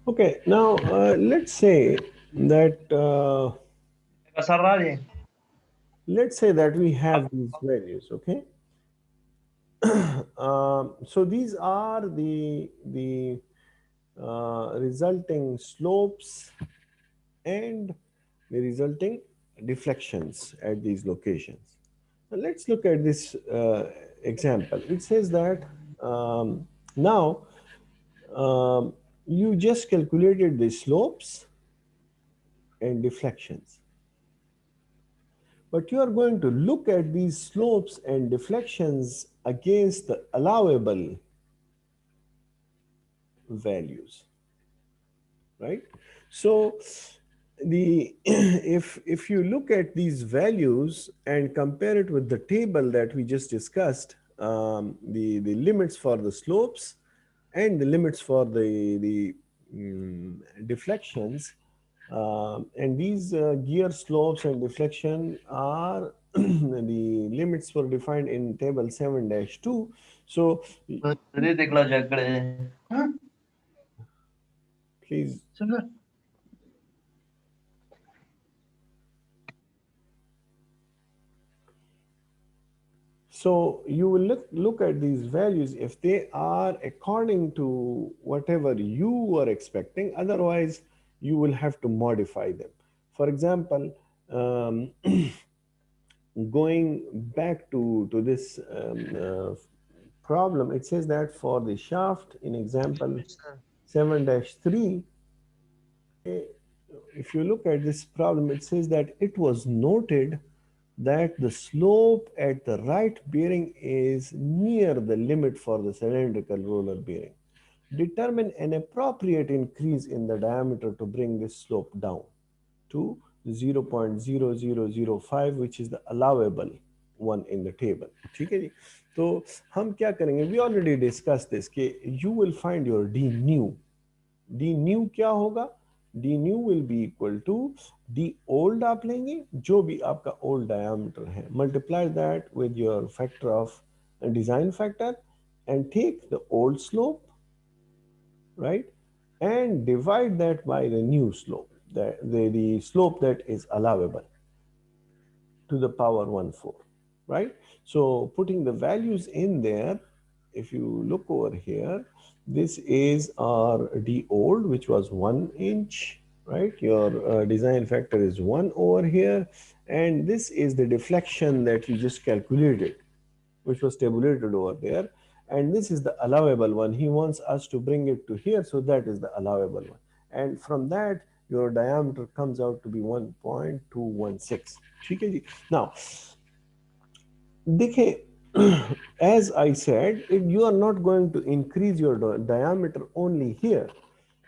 Okay, now let's say that we have these values. Okay, so these are the resulting slopes and the resulting deflections at these locations. Now let's look at this example. It says that um, now um, you just calculated the slopes and deflections, but you are going to look at these slopes and deflections against the allowable values, right? So the if you look at these values and compare it with the table that we just discussed, the limits for the slopes and the limits for the mm, deflections, and these gear slopes and deflection are the limits were defined in table 7-2. So please, so you will look at these values if they are according to whatever you were expecting. Otherwise, you will have to modify them. For example, um, going back to this problem, it says that for the shaft in example 7-3, if you look at this problem, it says that it was noted that the slope at the right bearing is near the limit for the cylindrical roller bearing. Determine an appropriate increase in the diameter to bring this slope down to 0.0005, which is the allowable one in the table. ठीक है जी. तो हम क्या करेंगे, we already discussed this कि you will find your d new. d new क्या होगा, d new will be equal to d old आप लेंगे जो भी आपका old diameter है, multiply that with your factor of design factor and take the old slope, right, and divide that by the new slope, the slope that is allowable to the power 1/4, right? So putting the values in there, if you look over here, this is our d old, which was 1 inch, right? Your design factor is 1 over here, and this is the deflection that you just calculated, which was tabulated over there, and this is the allowable one. He wants us to bring it to here, so that is the allowable one, and from that your diameter comes out to be 1.216. ठीक है जी. Now देखिए, as I said, you are not going to increase your diameter only here.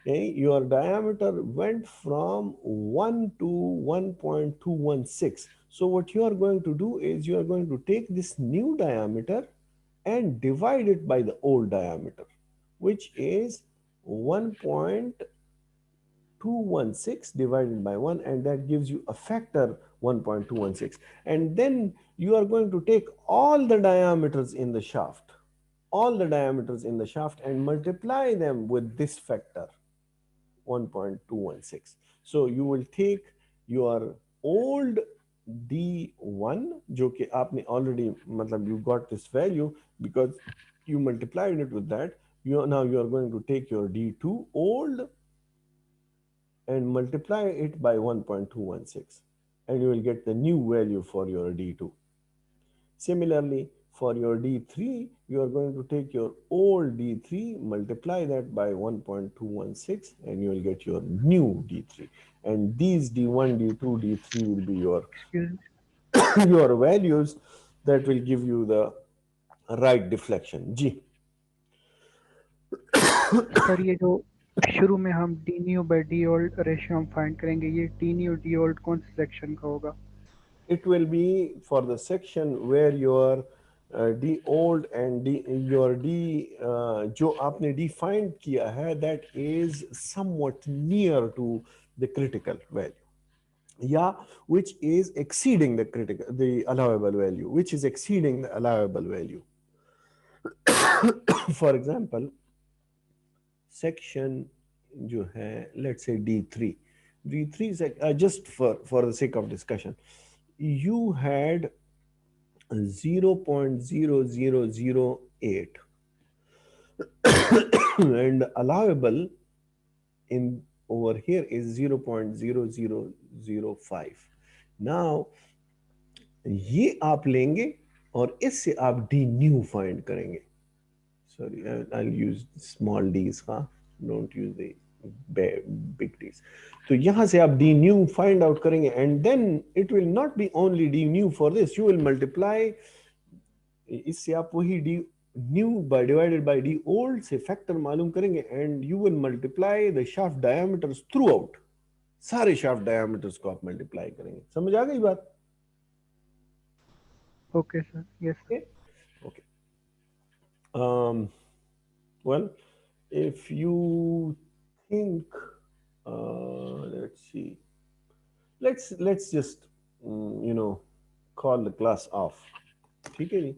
Okay? Your diameter went from 1 to 1.216. So what you are going to do is you are going to take this new diameter and divide it by the old diameter, which is 1.216 divided by 1, and that gives you a factor 1.216. And then you are going to take all the diameters in the shaft, and multiply them with this factor 1.216. So you will take your old d1 जो कि आपने already मतलब you got this value because you multiplied it with that. Now you are going to take your d2 old and multiply it by 1.216, and you will get the new value for your d2. Similarly, for your D3, you are going to take your old D3, multiply that by 1.216, and you will get your new D3. And these D1, D2, D3 will be your, Excuse me. your values that will give you the right deflection. G. Sir ये जो शुरू में हम D new by D old ratio हम find करेंगे, ये D new D old कौन से सेक्शन का होगा? It will be for the section where your d old and d your d जो आपने defined किया है, that is somewhat near to the critical value, yeah, which is exceeding the allowable value, which is exceeding the allowable value. For example, section जो है let's say D3 से just for the sake of discussion you had 0.0008 and allowable in over here is 0.0005. Now ये आप लेंगे और इससे आप D new find करेंगे. Sorry, I'll use small d's, हाँ, don't use the big d's. तो यहाँ से आप d new find out करेंगे and then it will not be only d new for this, you will multiply, इससे आप वही d new by divided by d old से factor मालूम करेंगे and you will multiply the shaft diameters throughout, सारे shaft diameters को आप multiply करेंगे. समझ आ गई बात? Okay sir, yes sir. Okay. Okay. um well, if you think let's see, let's just call the class off. ठीक है जी.